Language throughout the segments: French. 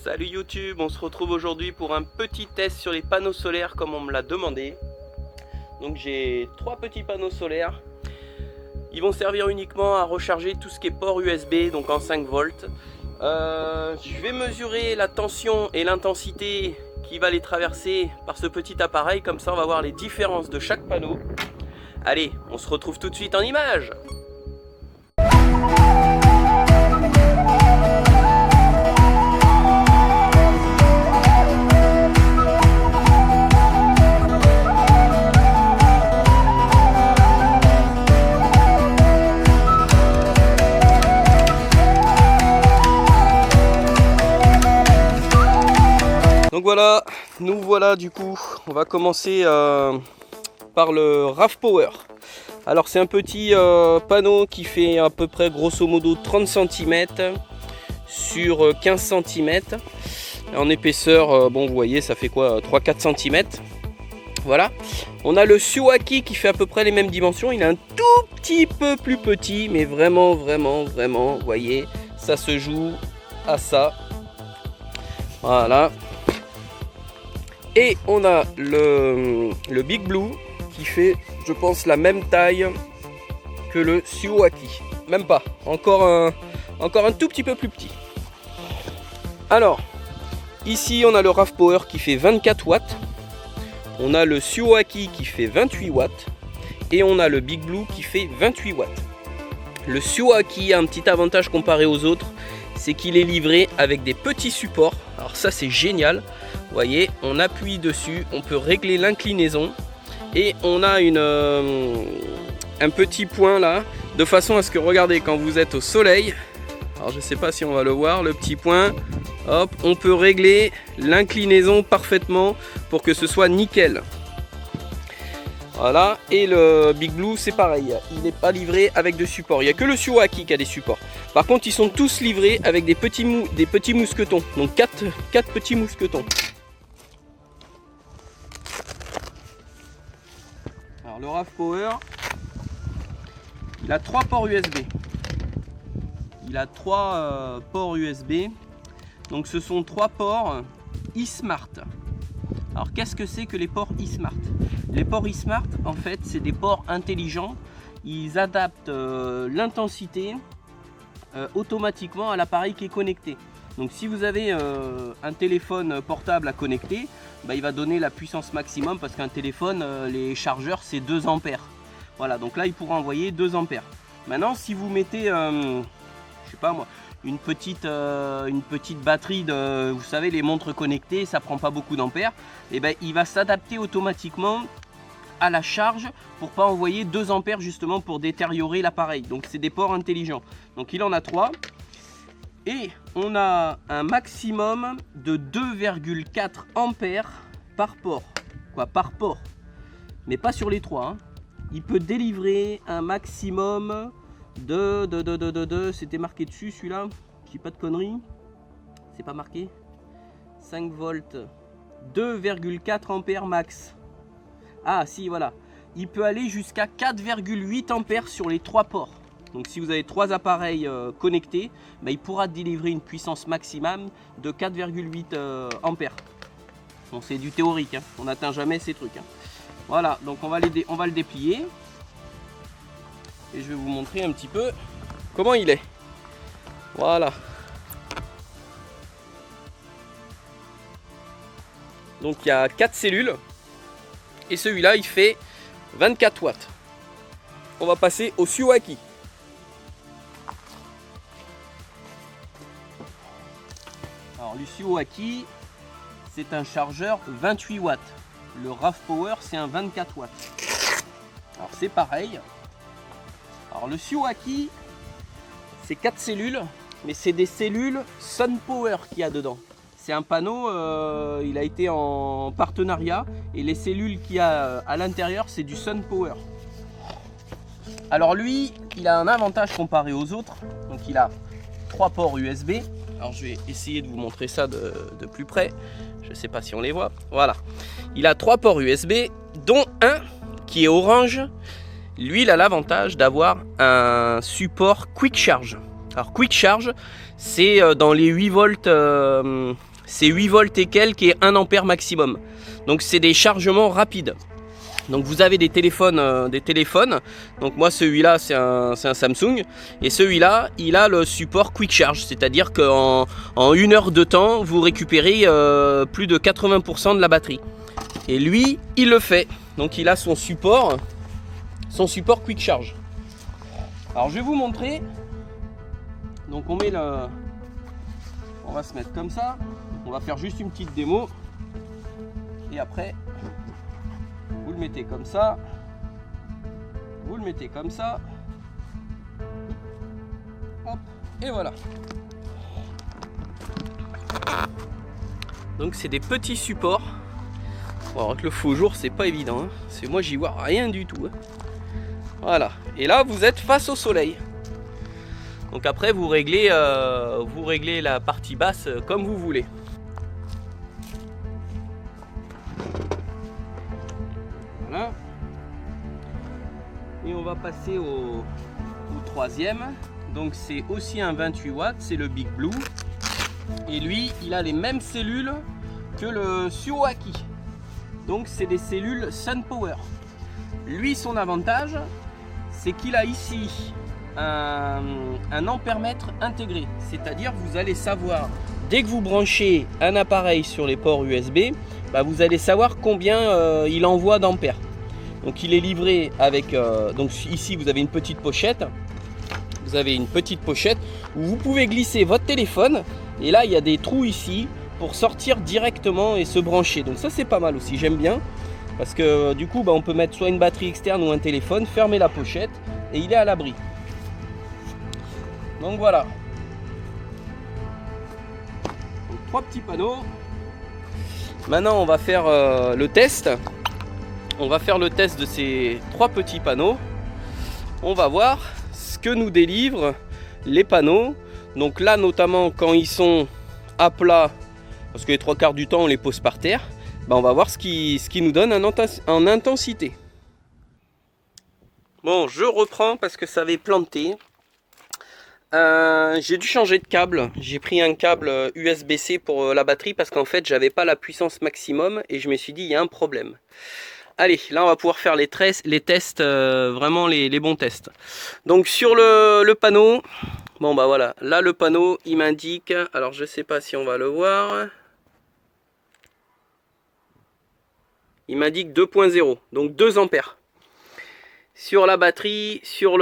Salut YouTube, on se retrouve aujourd'hui pour un petit test sur les panneaux solaires comme on me l'a demandé. Donc j'ai 3 petits panneaux solaires. Ils vont servir uniquement à recharger tout ce qui est port USB, donc en 5 volts. Je vais mesurer la tension et l'intensité qui va les traverser par ce petit appareil. Comme ça on va voir les différences de chaque panneau. Allez, on se retrouve tout de suite en images. Donc voilà, nous voilà du coup, on va commencer par le RAV Power. Alors c'est un petit panneau qui fait à peu près grosso modo 30 cm sur 15 cm. En épaisseur, bon vous voyez ça fait quoi, 3-4 cm. Voilà. On a le Suwaki qui fait à peu près les mêmes dimensions. Il est un tout petit peu plus petit, mais vraiment, vous voyez, ça se joue à ça. Voilà. Et on a le Big Blue qui fait, je pense, la même taille que le Suwaki. Même pas, encore un tout petit peu plus petit. Alors, ici on a le RAV Power qui fait 24 watts. On a le Suwaki qui fait 28 watts. Et on a le Big Blue qui fait 28 watts. Le Suwaki a un petit avantage comparé aux autres, c'est qu'il est livré avec des petits supports. Alors ça c'est génial. Vous voyez, on appuie dessus, on peut régler l'inclinaison et on a un petit point là, de façon à ce que, regardez, quand vous êtes au soleil, alors je sais pas si on va le voir, le petit point, hop, on peut régler l'inclinaison parfaitement pour que ce soit nickel. Voilà, et le Big Blue c'est pareil, il n'est pas livré avec de support. Il n'y a que le Suwaki qui a des supports. Par contre, ils sont tous livrés avec des petits mousquetons, donc 4 petits mousquetons. Alors le RAV Power, il a 3 ports USB. Il a 3 ports USB. Donc ce sont 3 ports eSmart. Alors qu'est-ce que c'est que les ports eSmart? Les ports eSmart, en fait, c'est des ports intelligents. Ils adaptent l'intensité automatiquement à l'appareil qui est connecté. Donc si vous avez un téléphone portable à connecter, bah, il va donner la puissance maximum, parce qu'un téléphone, les chargeurs c'est 2 ampères. Voilà, donc là il pourra envoyer 2 ampères. Maintenant si vous mettez, je sais pas moi, une petite batterie de, vous savez, les montres connectées, ça prend pas beaucoup d'ampères, et ben il va s'adapter automatiquement à la charge pour pas envoyer 2 ampères, justement pour détériorer l'appareil. Donc c'est des ports intelligents. Donc il en a 3. Et on a un maximum de 2,4 ampères par port. Quoi, par port. Mais pas sur les 3. Hein. Il peut délivrer un maximum de c'était marqué dessus celui-là. Je dis pas de conneries. C'est pas marqué. 5 volts. 2,4 ampères max. Ah si, voilà. Il peut aller jusqu'à 4,8 ampères sur les 3 ports. Donc si vous avez 3 appareils connectés, bah, il pourra délivrer une puissance maximum de 4,8 ampères. Bon, c'est du théorique, hein. On n'atteint jamais ces trucs. Hein. Voilà, donc on va le déplier. Et je vais vous montrer un petit peu comment il est. Voilà. Donc il y a 4 cellules. Et celui-là, il fait 24 watts. On va passer au Suwaki. Alors le Suwaki, c'est un chargeur 28 watts. Le RAV Power, c'est un 24 watts. Alors c'est pareil. Alors le Suwaki, c'est 4 cellules, mais c'est des cellules SunPower qu'il y a dedans. C'est un panneau, il a été en partenariat, et les cellules qu'il y a à l'intérieur, c'est du SunPower. Alors lui, il a un avantage comparé aux autres. Donc il a 3 ports USB. Alors je vais essayer de vous montrer ça de plus près. Je ne sais pas si on les voit. Voilà. Il a 3 ports USB, dont un qui est orange. Lui, il a l'avantage d'avoir un support Quick Charge. Alors Quick Charge, c'est dans les 8 volts c'est 8 volts et quelques et 1 ampère maximum. Donc c'est des chargements rapides. Donc vous avez des téléphones. Donc moi celui-là c'est un Samsung. Et celui-là il a le support Quick Charge. C'est-à-dire qu'en 1 heure de temps vous récupérez plus de 80% de la batterie. Et lui il le fait. Donc il a son support Quick Charge. Alors je vais vous montrer. Donc on va se mettre comme ça. On va faire juste une petite démo. Et après vous le mettez comme ça, vous le mettez comme ça, hop, et voilà. Donc c'est des petits supports. Bon, alors que le faux jour c'est pas évident, hein. C'est moi j'y vois rien du tout, hein. Voilà, et là vous êtes face au soleil. Donc après vous réglez la partie basse comme vous voulez. Voilà. Et on va passer au troisième. Donc c'est aussi un 28 watts, c'est le Big Blue. Et lui, il a les mêmes cellules que le Suoaki. Donc c'est des cellules SunPower. Lui, son avantage, c'est qu'il a ici un ampèremètre intégré. C'est-à-dire vous allez savoir, dès que vous branchez un appareil sur les ports USB, vous allez savoir combien il envoie d'ampères. Donc il est livré avec, donc ici vous avez une petite pochette. Vous avez une petite pochette où vous pouvez glisser votre téléphone. Et là il y a des trous ici pour sortir directement et se brancher. Donc ça c'est pas mal aussi, j'aime bien. Parce que du coup on peut mettre soit une batterie externe ou un téléphone, fermer la pochette et il est à l'abri. Donc voilà. Donc, 3 petits panneaux. Maintenant on va faire le test. On va faire le test de ces 3 petits panneaux. On va voir ce que nous délivrent les panneaux. Donc là notamment quand ils sont à plat, parce que les 3 quarts du temps on les pose par terre, on va voir ce qui nous donne en intensité. Bon, je reprends parce que ça avait planté. J'ai dû changer de câble. J'ai pris un câble USB-C pour la batterie parce qu'en fait j'avais pas la puissance maximum et je me suis dit il y a un problème. Allez, là on va pouvoir faire les tests, vraiment les bons tests. Donc sur le panneau, bon voilà, là le panneau il m'indique, alors je sais pas si on va le voir. Il m'indique 2.0, donc 2 ampères. Sur la batterie, sur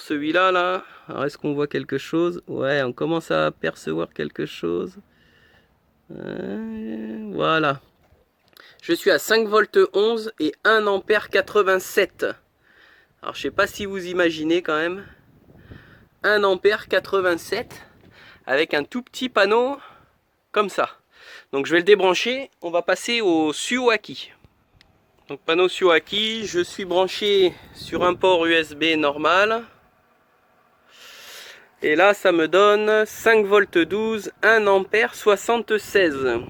celui-là, là, alors est-ce qu'on voit quelque chose? Ouais, on commence à percevoir quelque chose. Voilà. Je suis à 5 volts 11 et 1 ampère 87. Alors je sais pas si vous imaginez quand même. 1 ampère 87 avec un tout petit panneau comme ça. Donc je vais le débrancher, on va passer au Suoaki. Donc panneau Suoaki, je suis branché sur un port USB normal. Et là ça me donne 5 volts 12, 1 ampère 76.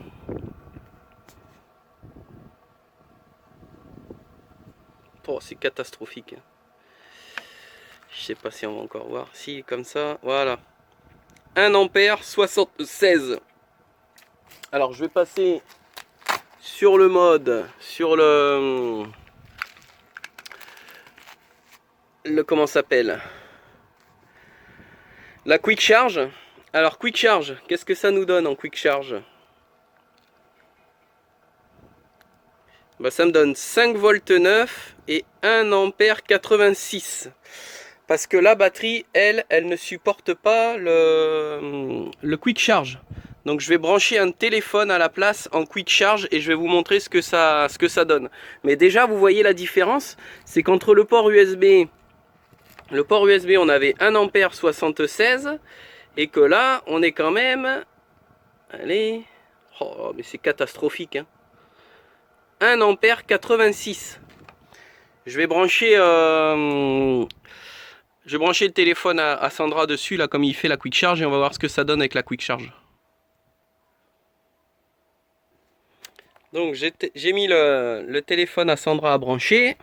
Oh, c'est catastrophique. Je sais pas si on va encore voir. Si, comme ça, voilà. 1 ampère 76. Alors je vais passer sur le mode, sur le comment ça s'appelle, la Quick Charge. Alors Quick Charge, qu'est-ce que ça nous donne en Quick Charge? Ça me donne 5 volts 9 et 1 ampère 86. Parce que la batterie, elle ne supporte pas le Quick Charge. Donc je vais brancher un téléphone à la place en Quick Charge et je vais vous montrer ce que ça donne. Mais déjà vous voyez la différence, c'est qu'entre le port USB on avait 1 ampère 76 et que là on est quand même, allez, oh mais c'est catastrophique, hein. 1 ampère 86. Je vais brancher le téléphone à Sandra dessus là comme il fait la Quick Charge et on va voir ce que ça donne avec la Quick Charge. Donc j'ai mis le téléphone à Sandra à brancher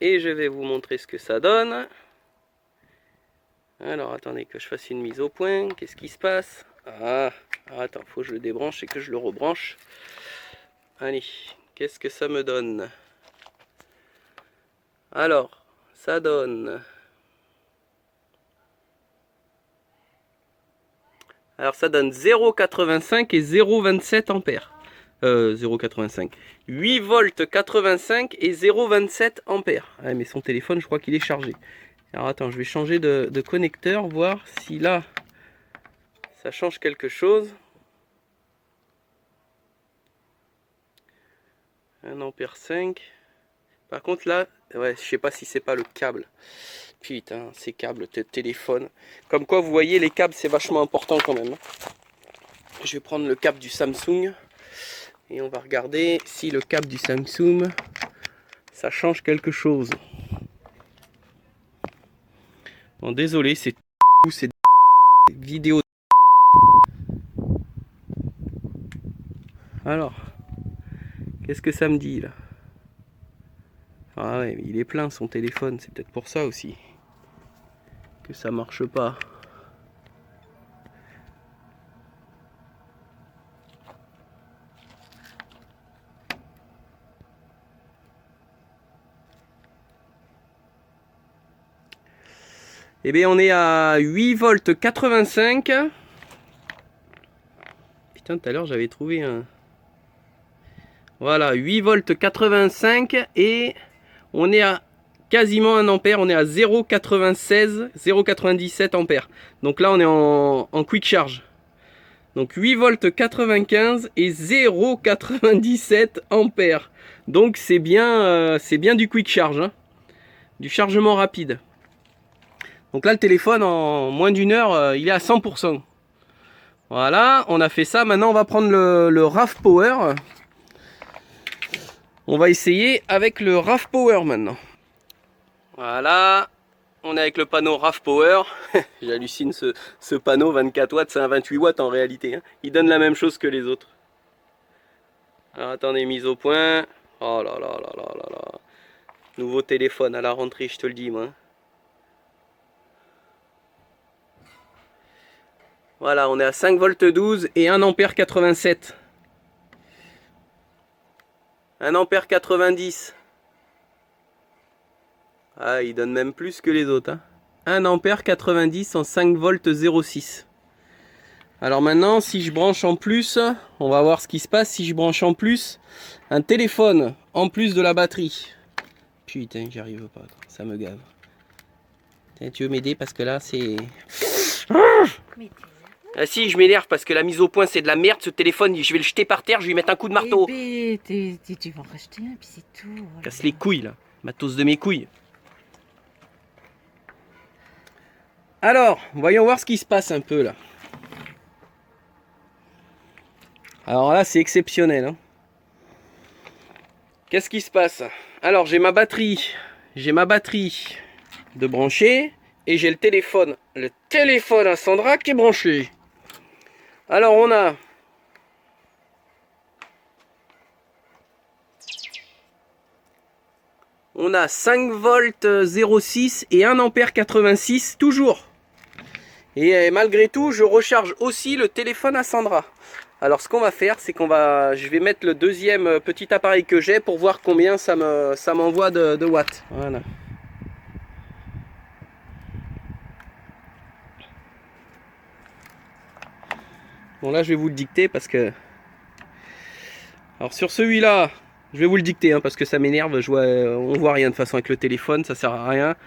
et je vais vous montrer ce que ça donne. Alors attendez que je fasse une mise au point. Qu'est-ce qui se passe? Ah, attends, faut que je le débranche et que je le rebranche. Allez, qu'est-ce que ça me donne? Alors, ça donne... Alors ça donne 0,85 et 0,27 ampères. 0,85. 8 volts 85 et 0,27 ampères. Ah, mais son téléphone, je crois qu'il est chargé. Alors attends, je vais changer de connecteur, voir si là, ça change quelque chose. 1 ampère 5. Par contre là, ouais, je sais pas si c'est pas le câble. Putain, ces câbles de téléphone. Comme quoi, vous voyez, les câbles, c'est vachement important quand même. Je vais prendre le câble du Samsung. Et on va regarder si le câble du Samsung, ça change quelque chose. Bon, désolé, c'est cette vidéo. Alors, qu'est-ce que ça me dit là? Ah ouais, mais il est plein son téléphone, c'est peut-être pour ça aussi que ça marche pas. Eh bien, on est à 8 volts 85. Putain, tout à l'heure, j'avais trouvé un... Voilà, 8 volts 85 et on est à quasiment 1 ampère. On est à 0,96, 0,97 ampères. Donc là, on est en quick charge. Donc 8 volts 95 et 0,97 ampères. Donc c'est bien du quick charge, hein, du chargement rapide. Donc là, le téléphone, en moins d'une heure, il est à 100%. Voilà, on a fait ça. Maintenant, on va prendre le RAV Power. On va essayer avec le RAV Power maintenant. Voilà, on est avec le panneau RAV Power. J'hallucine ce panneau, 24 watts, c'est un 28 watts en réalité, hein. Il donne la même chose que les autres. Alors attendez, mise au point. Oh là là là là là là. Nouveau téléphone à la rentrée, je te le dis moi. Voilà, on est à 5 volts 12 et 1 ampère 87. 1 ampère 90. Ah, il donne même plus que les autres, hein. 1 ampère 90 en 5 volts 06. Alors maintenant, si je branche en plus, on va voir ce qui se passe si je branche en plus un téléphone en plus de la batterie. Putain, j'y arrive pas, ça me gave. Tiens, tu veux m'aider parce que là c'est... Ah si, je m'énerve parce que la mise au point c'est de la merde, ce téléphone, je vais le jeter par terre, je vais lui mettre un coup de marteau. Tu vas en racheter un, puis c'est tout. Voilà. Casse les couilles là, matos de mes couilles. Alors, voyons voir ce qui se passe un peu là. Alors là, c'est exceptionnel, hein. Qu'est-ce qui se passe? Alors, j'ai ma batterie de brancher et j'ai le téléphone à Sandra qui est branché. Alors, on a 5 volts 06 et 1 ampère 86 toujours. Et malgré tout, je recharge aussi le téléphone à Sandra. Alors ce qu'on va faire, c'est je vais mettre le deuxième petit appareil que j'ai pour voir combien ça m'envoie de watts. Voilà. Bon là je vais vous le dicter parce que... Alors sur celui-là, je vais vous le dicter hein, parce que ça m'énerve, on voit rien de toute façon avec le téléphone, ça sert à rien.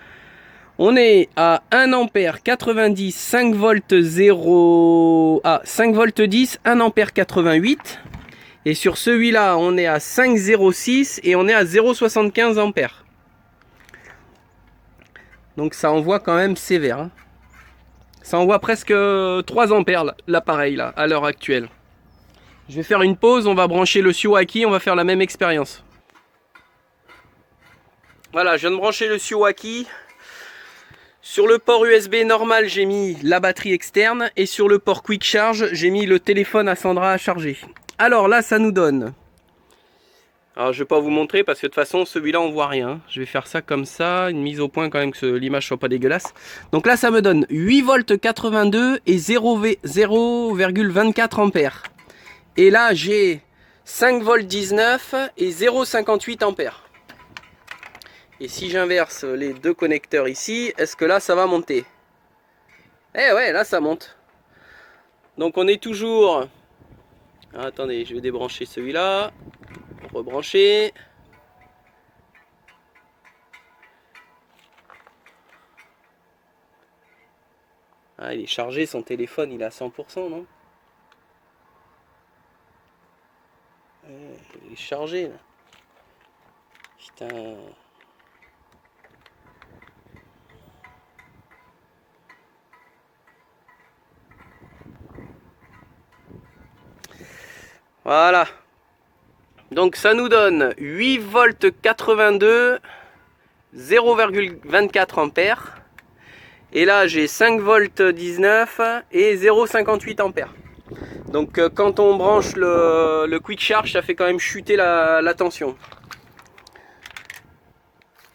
On est à 1 ampère 90, 5 volts 0... Ah, 5 volts 10, 1 ampère 88. Et sur celui-là, on est à 5,06 et on est à 0,75 ampères. Donc ça envoie quand même sévère, hein. Ça envoie presque 3 ampères l'appareil là, à l'heure actuelle. Je vais faire une pause, on va brancher le Suwaki, on va faire la même expérience. Voilà, je viens de brancher le Suwaki. Sur le port USB normal, j'ai mis la batterie externe et sur le port Quick Charge, j'ai mis le téléphone à Sandra à charger. Alors là, ça nous donne Alors je vais pas vous montrer parce que de toute façon celui-là on voit rien. Je vais faire ça comme ça, une mise au point quand même que l'image soit pas dégueulasse. Donc là ça me donne 8 volts 82 et 0,24 ampères. Et là j'ai 5 volts 19 et 0,58 ampères. Et si j'inverse les deux connecteurs ici, est-ce que là ça va monter? Eh ouais, là ça monte. Donc on est toujours... Ah, attendez, je vais débrancher celui-là. Rebrancher. Ah, il est chargé, son téléphone, il est à 100%, non? Il est chargé, là. Putain. Voilà. Donc ça nous donne 8 volts 82, 0,24 ampères. Et là j'ai 5 volts 19 et 0,58 ampères. Donc quand on branche le quick charge, ça fait quand même chuter la tension.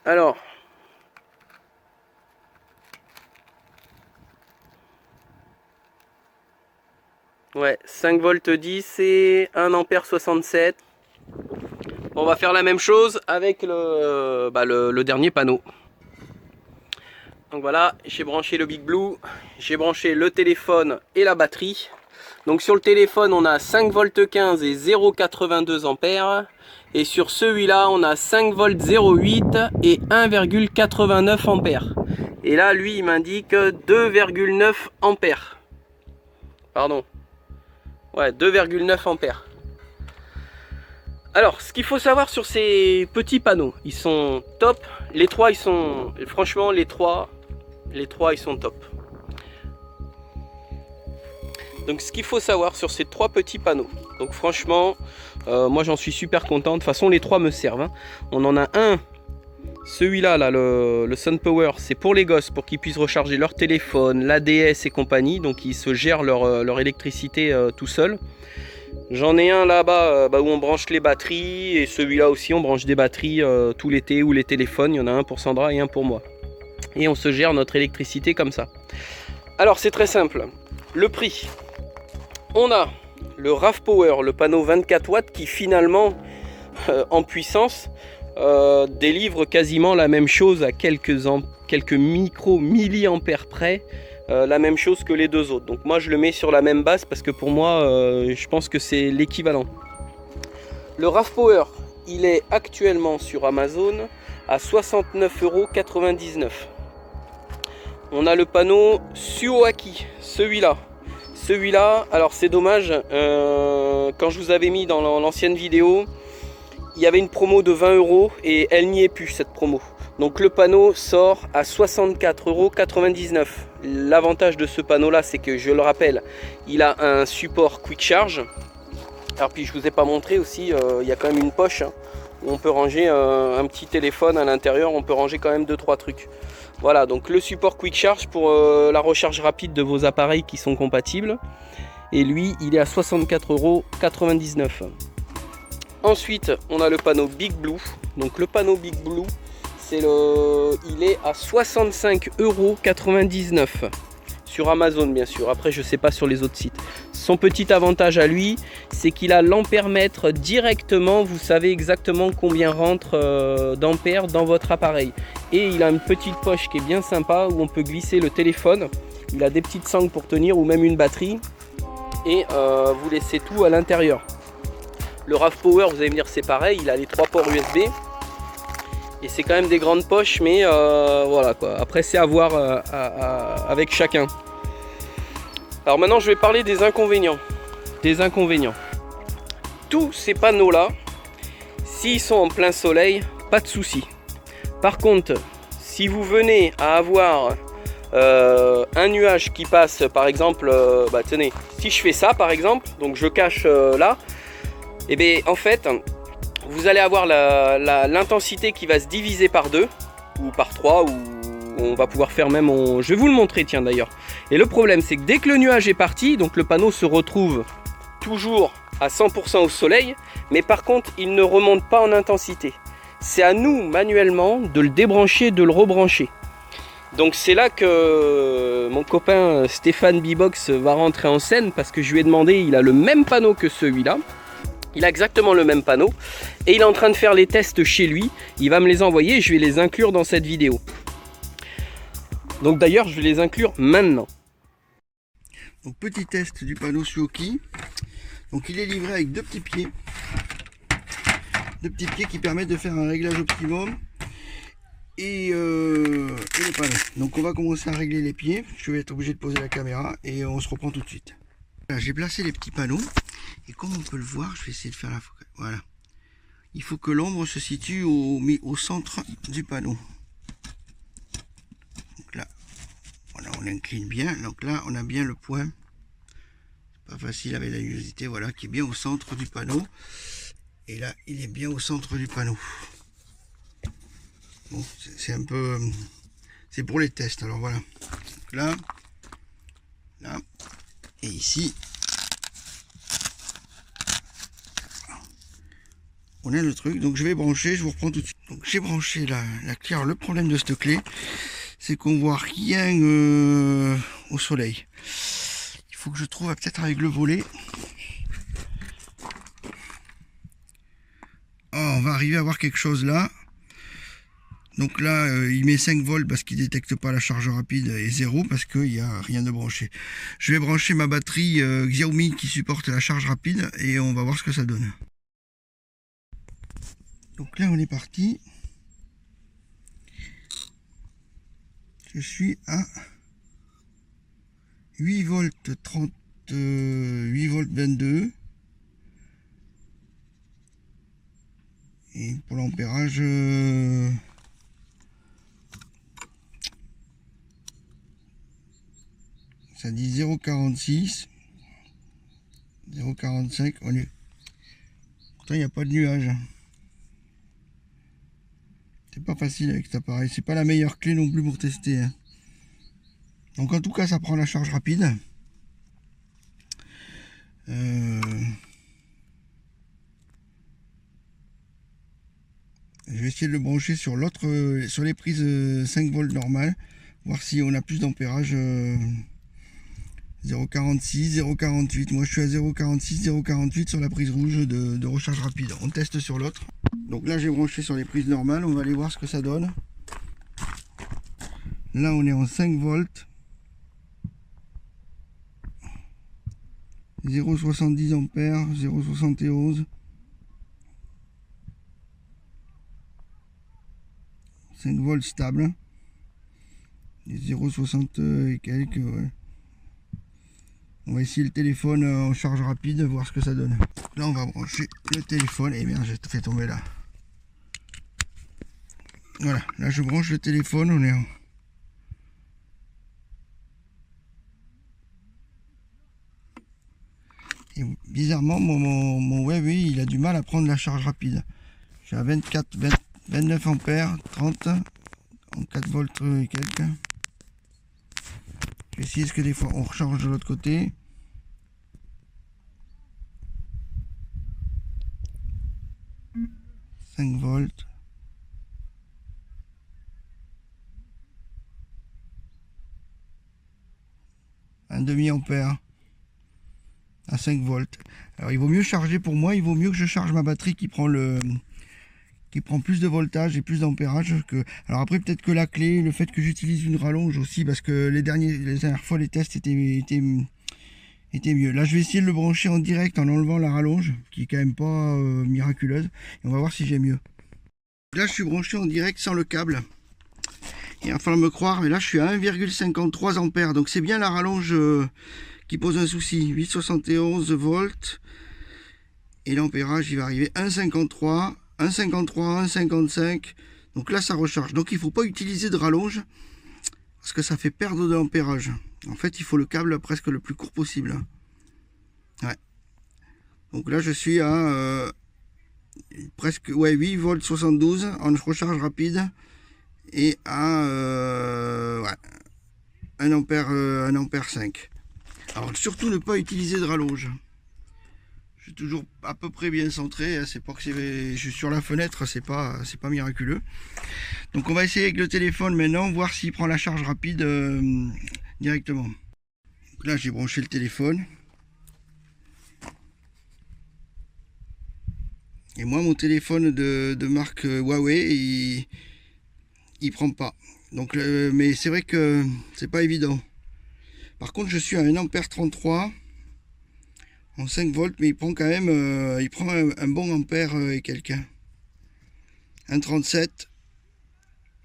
Alors. Ouais, 5 volts 10 et 1 ampère 67. On va faire la même chose avec le dernier panneau. Donc voilà, j'ai branché le Big Blue, j'ai branché le téléphone et la batterie. Donc sur le téléphone on a 5 volts 15 et 0,82 ampères. Et sur celui-là on a 5 volts 08 et 1,89 ampères. Et là lui il m'indique 2,9 ampères. Pardon. Ouais, 2,9 ampères. Alors, ce qu'il faut savoir sur ces petits panneaux, ils sont top. Les trois, ils sont... Franchement, les trois, ils sont top. Donc, ce qu'il faut savoir sur ces trois petits panneaux. Donc, franchement, moi, j'en suis super content. De toute façon, les trois me servent. Hein. On en a un. Celui-là, là, le SunPower, c'est pour les gosses, pour qu'ils puissent recharger leur téléphone, l'ADS et compagnie. Donc, ils se gèrent leur électricité tout seuls. J'en ai un là-bas où on branche les batteries. Et celui-là aussi, on branche des batteries tout l'été ou les téléphones. Il y en a un pour Sandra et un pour moi. Et on se gère notre électricité comme ça. Alors, c'est très simple. Le prix. On a le RAV Power, le panneau 24 watts qui finalement, en puissance... délivre quasiment la même chose à quelques milliampères près, la même chose que les deux autres. Donc moi je le mets sur la même base parce que pour moi je pense que c'est l'équivalent. Le RAV Power, il est actuellement sur Amazon à 69,99 €. On a le panneau Suoaki, celui-là. Alors c'est dommage, quand je vous avais mis dans l'ancienne vidéo, il y avait une promo de 20 € et elle n'y est plus cette promo. Donc le panneau sort à 64,99 €. L'avantage de ce panneau là, c'est que je le rappelle, il a un support quick charge. Alors puis je vous ai pas montré aussi, il y a quand même une poche hein, où on peut ranger un petit téléphone à l'intérieur, on peut ranger quand même 2-3 trucs. Voilà, donc le support quick charge pour la recharge rapide de vos appareils qui sont compatibles. Et lui, il est à 64,99 €. Ensuite, on a le panneau Big Blue. Donc le panneau Big Blue, il est à 65,99 € sur Amazon bien sûr. Après, je sais pas sur les autres sites. Son petit avantage à lui, c'est qu'il a l'ampèremètre directement. Vous savez exactement combien rentre d'ampères dans votre appareil. Et il a une petite poche qui est bien sympa où on peut glisser le téléphone. Il a des petites sangles pour tenir ou même une batterie. Et vous laissez tout à l'intérieur. Le RAV Power, vous allez me dire c'est pareil, il a les 3 ports USB. Et c'est quand même des grandes poches, mais voilà quoi. Après c'est à voir avec chacun. Alors maintenant je vais parler des inconvénients. Tous ces panneaux là, s'ils sont en plein soleil, pas de souci. Par contre, si vous venez à avoir un nuage qui passe, par exemple, tenez, si je fais ça par exemple, donc je cache là. Et bien en fait, vous allez avoir l'intensité qui va se diviser par 2 ou par 3 ou on va pouvoir faire même, je vais vous le montrer tiens d'ailleurs. Et le problème c'est que dès que le nuage est parti, donc le panneau se retrouve toujours à 100% au soleil, mais par contre il ne remonte pas en intensité. C'est à nous manuellement de le débrancher, de le rebrancher. Donc c'est là que mon copain Stéphane B-Box va rentrer en scène, parce que je lui ai demandé, il a le même panneau que celui-là. Il a exactement le même panneau et il est en train de faire les tests chez lui. Il va me les envoyer et je vais les inclure dans cette vidéo. Donc d'ailleurs, je vais les inclure maintenant. Donc petit test du panneau Suoki. Donc il est livré avec deux petits pieds. Deux petits pieds qui permettent de faire un réglage optimum et le panneau. Donc on va commencer à régler les pieds. Je vais être obligé de poser la caméra et on se reprend tout de suite. J'ai placé les petits panneaux et comme on peut le voir, je vais essayer de faire la focale. Voilà. Il faut que l'ombre se situe au centre du panneau. Donc là, voilà, on incline bien. Donc là, on a bien le point. C'est pas facile avec la luminosité, voilà, qui est bien au centre du panneau. Et là, il est bien au centre du panneau. Bon, c'est un peu, c'est pour les tests. Alors voilà. Donc là, là. Et ici, on a le truc. Donc je vais brancher, je vous reprends tout de suite. Donc j'ai branché la clé. Alors le problème de cette clé, c'est qu'on voit rien au soleil. Il faut que je trouve peut-être avec le volet. Oh, on va arriver à voir quelque chose là. Donc là, il met 5 volts parce qu'il ne détecte pas la charge rapide et 0 parce qu'il n'y a rien de branché. Je vais brancher ma batterie Xiaomi qui supporte la charge rapide et on va voir ce que ça donne. Donc là, on est parti. Je suis à 8 volts 30, 8 volts 22. Et pour l'ampérage... ça dit 0,46, 0,45, on est... Pourtant il n'y a pas de nuage. C'est pas facile avec cet appareil, c'est pas la meilleure clé non plus pour tester. Hein. Donc en tout cas ça prend la charge rapide. Je vais essayer de le brancher sur l'autre, sur les prises 5 volts normales, voir si on a plus d'ampérage. 0,46, 0,48. Moi je suis à 0,46, 0,48 sur la prise rouge de recharge rapide. On teste sur l'autre. Donc là j'ai branché sur les prises normales. On va aller voir ce que ça donne. Là on est en 5 volts. 0,70 ampères, 0,71. 5 volts stable. 0,60 et quelques. Ouais. On va essayer le téléphone en charge rapide, voir ce que ça donne. Là, on va brancher le téléphone. Et bien, j'ai fait tomber là. Voilà, là, je branche le téléphone. On est en... Et bizarrement, mon Huawei, il a du mal à prendre la charge rapide. Je suis à 29 ampères, 30, en 4 volts et quelques. Je vais essayer ce que des fois on recharge de l'autre côté. « 5 volts. Un demi-ampère à 5 volts. Alors il vaut mieux charger pour moi, il vaut mieux que je charge ma batterie qui prend plus de voltage et plus d'ampérage que. Alors après peut-être que la clé, le fait que j'utilise une rallonge aussi, parce que les dernières fois les tests étaient mieux. Là je vais essayer de le brancher en direct en enlevant la rallonge, qui est quand même pas miraculeuse, et on va voir si j'ai mieux. Là je suis branché en direct sans le câble. Il va falloir me croire, mais là je suis à 1,53 ampères, donc c'est bien la rallonge qui pose un souci. 8,71 volts, et l'ampérage il va arriver 1,53, 1,53, 1,55, donc là ça recharge. Donc il ne faut pas utiliser de rallonge, parce que ça fait perdre de l'ampérage. En fait il faut le câble presque le plus court possible. Ouais. Donc là je suis à presque 8 volts 72 en recharge rapide. Et à 1 ampère 5. Alors surtout ne pas utiliser de rallonge. Je suis toujours à peu près bien centré, hein. C'est pas que je suis sur la fenêtre, c'est pas miraculeux. Donc on va essayer avec le téléphone maintenant, voir s'il prend la charge rapide directement. Donc là j'ai branché le téléphone. Et moi mon téléphone de marque Huawei, il prend pas. Donc mais c'est vrai que c'est pas évident. Par contre je suis à 1,33 A en 5 volts, mais il prend quand même il prend un bon ampère et quelqu'un. 1,37,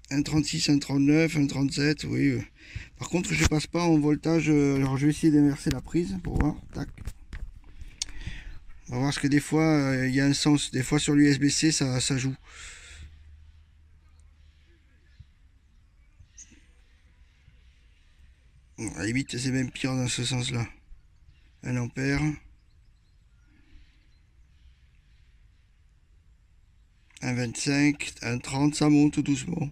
1,36, 1,39, 1,37, oui. Par contre je passe pas en voltage, alors je vais essayer d'inverser la prise pour voir. Tac. On va voir, parce que des fois il y a un sens, des fois sur l'USB-C ça joue. Bon, à la limite c'est même pire dans ce sens là. 1 ampère. 1,25, 1,30, ça monte tout doucement.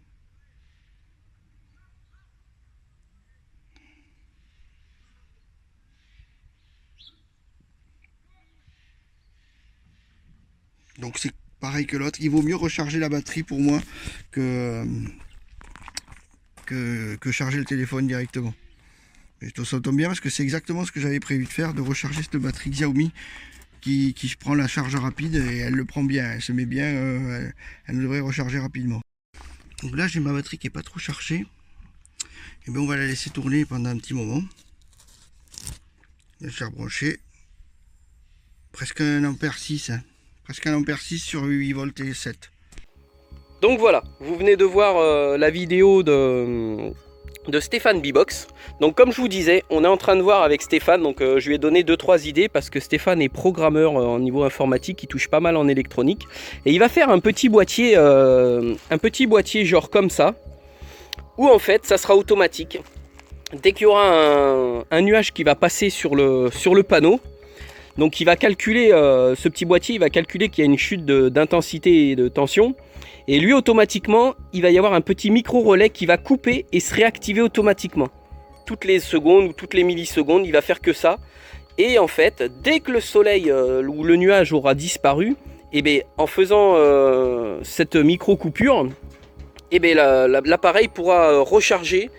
Donc c'est pareil que l'autre. Il vaut mieux recharger la batterie pour moi que charger le téléphone directement. Et ça tombe bien parce que c'est exactement ce que j'avais prévu de faire, de recharger cette batterie Xiaomi qui prend la charge rapide, et elle le prend bien, elle se met bien, elle devrait recharger rapidement. Donc là j'ai ma batterie qui est pas trop chargée, et bien on va la laisser tourner pendant un petit moment. J'ai rebranché presque 1,6 A, hein. Presque 1,6 A sur 8 volts et 7. Donc voilà, vous venez de voir la vidéo de Stéphane Bbox. Donc comme je vous disais, on est en train de voir avec Stéphane, donc je lui ai donné 2-3 idées parce que Stéphane est programmeur au niveau informatique, il touche pas mal en électronique, et il va faire un petit boîtier genre comme ça, où en fait ça sera automatique. Dès qu'il y aura un nuage qui va passer sur le panneau, donc il va calculer, ce petit boîtier, il va calculer qu'il y a une chute d'intensité et de tension. Et lui, automatiquement, il va y avoir un petit micro-relais qui va couper et se réactiver automatiquement. Toutes les secondes ou toutes les millisecondes, il va faire que ça. Et en fait, dès que le soleil ou le nuage aura disparu, et bien, en faisant cette micro-coupure, et bien, l'appareil pourra recharger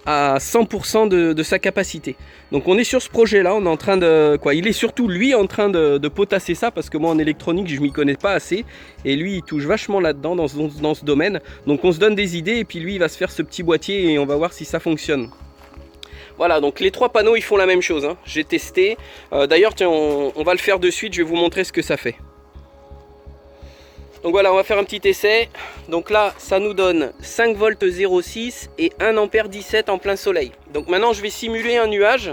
à 100% de sa capacité. Donc on est sur ce projet là, on est en train de il est surtout lui en train de potasser ça, parce que moi en électronique je m'y connais pas assez, et lui il touche vachement là-dedans dans ce domaine. Donc on se donne des idées et puis lui il va se faire ce petit boîtier et on va voir si ça fonctionne. Voilà, donc les 3 panneaux ils font la même chose, hein. J'ai testé, d'ailleurs tiens on va le faire de suite, je vais vous montrer ce que ça fait. Donc voilà, on va faire un petit essai. Donc là, ça nous donne 5 volts 0,6 et 1 ampère 17 en plein soleil. Donc maintenant, je vais simuler un nuage.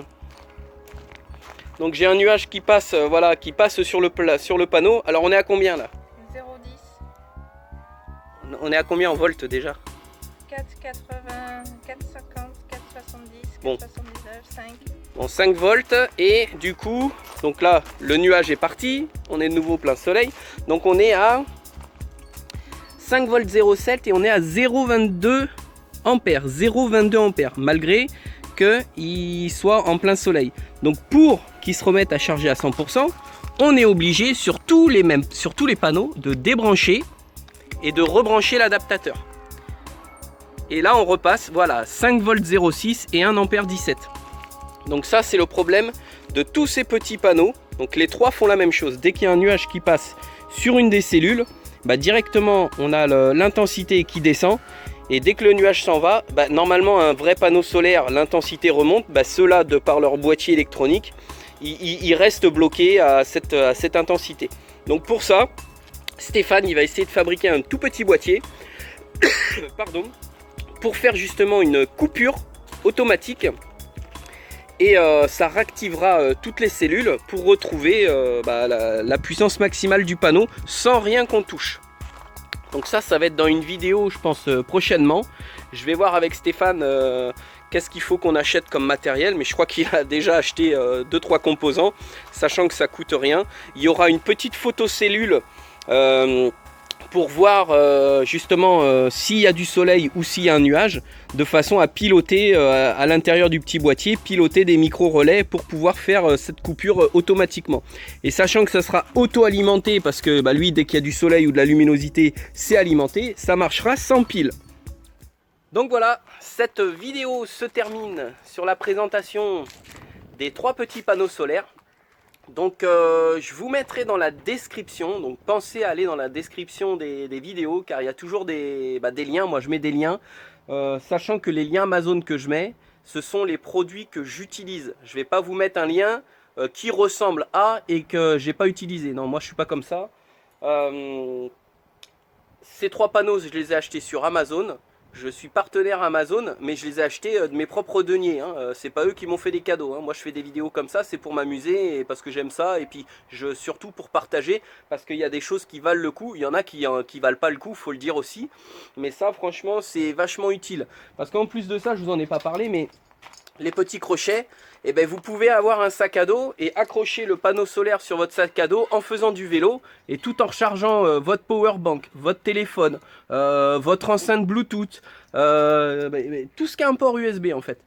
Donc j'ai un nuage qui passe, voilà, qui passe sur le panneau. Alors on est à combien là? 0,10. On est à combien en volts déjà? 4,80, 4,50, 4,70, 4,79, bon. 5. Bon, 5 volts, et du coup, donc là, le nuage est parti. On est de nouveau plein soleil. Donc on est à 5 volts 0,7 et on est à 0,22 ampères, 0,22 ampères, malgré qu'il soit en plein soleil. Donc pour qu'il se remette à charger à 100%, on est obligé sur tous les panneaux de débrancher et de rebrancher l'adaptateur. Et là on repasse, voilà, 5 volts 0,6 et 1 ampère 17. Donc ça c'est le problème de tous ces petits panneaux. Donc les 3 font la même chose. Dès qu'il y a un nuage qui passe sur une des cellules, bah directement on a l'intensité qui descend, et dès que le nuage s'en va, bah normalement un vrai panneau solaire, l'intensité remonte. Bah ceux-là, de par leur boîtier électronique, ils restent bloqués à cette intensité. Donc pour ça, Stéphane il va essayer de fabriquer un tout petit boîtier pardon, pour faire justement une coupure automatique, et ça réactivera toutes les cellules pour retrouver la puissance maximale du panneau sans rien qu'on touche. Donc ça va être dans une vidéo, je pense, prochainement. Je vais voir avec Stéphane qu'est-ce qu'il faut qu'on achète comme matériel, mais je crois qu'il a déjà acheté 2-3 composants, sachant que ça coûte rien. Il y aura une petite photocellule pour voir justement s'il y a du soleil ou s'il y a un nuage, de façon à piloter à l'intérieur du petit boîtier, piloter des micro-relais pour pouvoir faire cette coupure automatiquement. Et sachant que ça sera auto-alimenté, parce que lui, dès qu'il y a du soleil ou de la luminosité, c'est alimenté, ça marchera sans pile. Donc voilà, cette vidéo se termine sur la présentation des 3 petits panneaux solaires. Donc je vous mettrai dans la description, donc pensez à aller dans la description des vidéos, car il y a toujours des liens. Moi je mets des liens, sachant que les liens Amazon que je mets, ce sont les produits que j'utilise. Je ne vais pas vous mettre un lien qui ressemble à et que j'ai pas utilisé. Non, moi je suis pas comme ça. Ces 3 panneaux, je les ai achetés sur Amazon. Je suis partenaire Amazon, mais je les ai achetés de mes propres deniers. C'est pas eux qui m'ont fait des cadeaux. Moi, je fais des vidéos comme ça, c'est pour m'amuser et parce que j'aime ça. Et puis, surtout pour partager, parce qu'il y a des choses qui valent le coup. Il y en a qui valent pas le coup, faut le dire aussi. Mais ça, franchement, c'est vachement utile. Parce qu'en plus de ça, je vous en ai pas parlé, mais les petits crochets, vous pouvez avoir un sac à dos et accrocher le panneau solaire sur votre sac à dos en faisant du vélo et tout en rechargeant votre power bank, votre téléphone, votre enceinte Bluetooth, tout ce qui a un port USB en fait.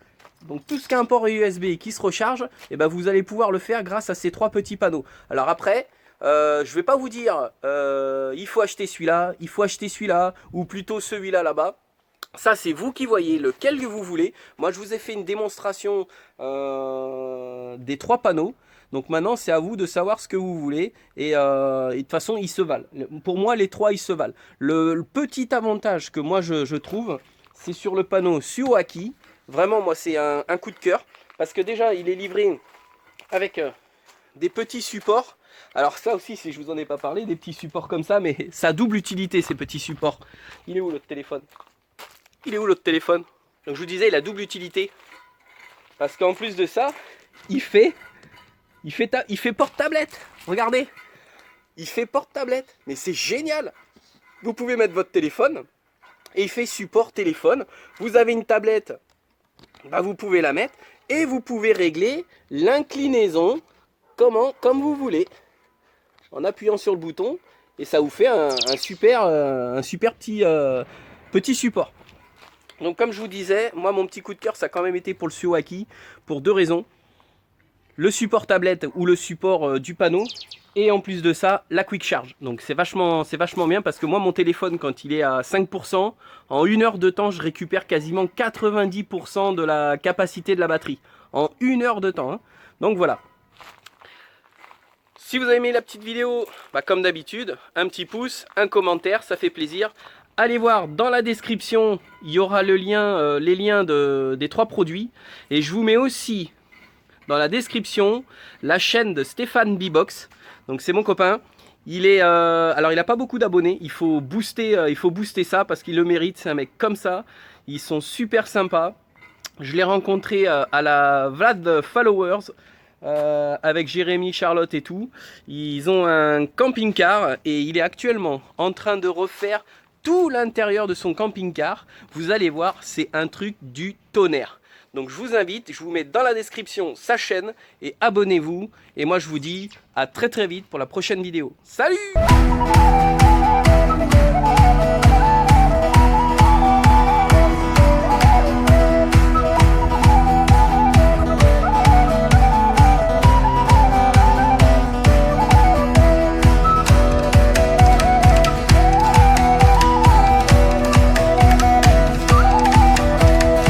Donc tout ce qui a un port USB et qui se recharge, vous allez pouvoir le faire grâce à ces 3 petits panneaux. Alors après, je ne vais pas vous dire il faut acheter celui-là, il faut acheter celui-là, ou plutôt celui-là là-bas. Ça, c'est vous qui voyez lequel que vous voulez. Moi, je vous ai fait une démonstration des 3 panneaux. Donc maintenant, c'est à vous de savoir ce que vous voulez. Et de toute façon, ils se valent. Pour moi, les 3, ils se valent. Le petit avantage que moi, je trouve, c'est sur le panneau Suwaki. Vraiment, moi, c'est un coup de cœur. Parce que déjà, il est livré avec des petits supports. Alors ça aussi, si je vous en ai pas parlé, des petits supports comme ça. Mais ça a double utilité, ces petits supports. Il est où l'autre téléphone ? Il est où l'autre téléphone? Donc je vous disais, il a double utilité. Parce qu'en plus de ça, il fait porte-tablette. Regardez. Il fait porte-tablette. Mais c'est génial. Vous pouvez mettre votre téléphone. Et il fait support téléphone. Vous avez une tablette. Vous pouvez la mettre. Et vous pouvez régler l'inclinaison comme vous voulez. En appuyant sur le bouton. Et ça vous fait un super petit support. Donc comme je vous disais, moi mon petit coup de cœur ça a quand même été pour le Suwaki pour 2 raisons. Le support tablette ou le support du panneau et en plus de ça la quick charge. Donc c'est vachement bien parce que moi mon téléphone quand il est à 5%, en 1 heure de temps je récupère quasiment 90% de la capacité de la batterie. En 1 heure de temps. Donc voilà. Si vous avez aimé la petite vidéo, comme d'habitude, un petit pouce, un commentaire, ça fait plaisir. Allez voir dans la description, il y aura le lien, les liens des 3 produits. Et je vous mets aussi dans la description la chaîne de Stéphane B-Box. Donc c'est mon copain. Il est, alors il n'a pas beaucoup d'abonnés. Il faut booster ça parce qu'il le mérite. C'est un mec comme ça. Ils sont super sympas. Je l'ai rencontré à la Vlad Followers. Avec Jérémy, Charlotte et tout. Ils ont un camping-car et il est actuellement en train de refaire tout l'intérieur de son camping-car. Vous allez voir, c'est un truc du tonnerre. Donc je vous invite, je vous mets dans la description sa chaîne et abonnez-vous. Et moi je vous dis à très vite pour la prochaine vidéo. Salut!